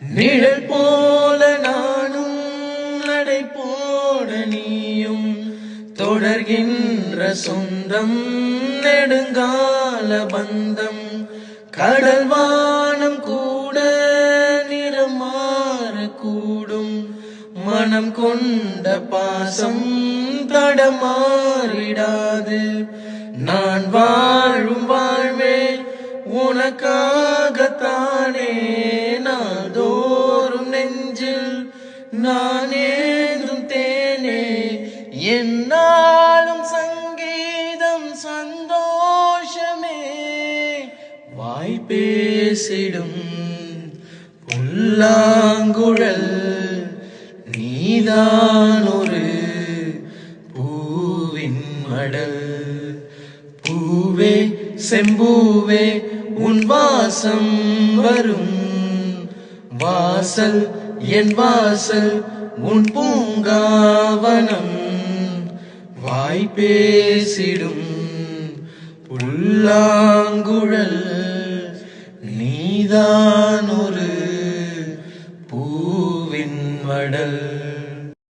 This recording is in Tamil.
நிழல் போல நானும் நடை போட நீயும் தொடர்கின்ற சொந்தம் நெடுங்கால பந்தம் கடல் வானம் கூட நிறம் மாறக்கூடும் மனம் கொண்ட பாசம் தடமாறிடாது நான் வாழும் வாழ்வே உனக்காகத்தானே நாள்தோறும் நெஞ்சில் நான் ஏந்தும் தேனே என்னாலும் சங்கீதம் சந்தோஷமே வாய் பேசிடும் புல்லாங்குழல் நீதான் ஒரு பூவின் மடல் பூவே செம்பூவே உன் வாசம் வரும் வாசல் என் வாசல் உன் பூங்காவனம் வாய் பேசிடும் புல்லாங்குழல் நீதான்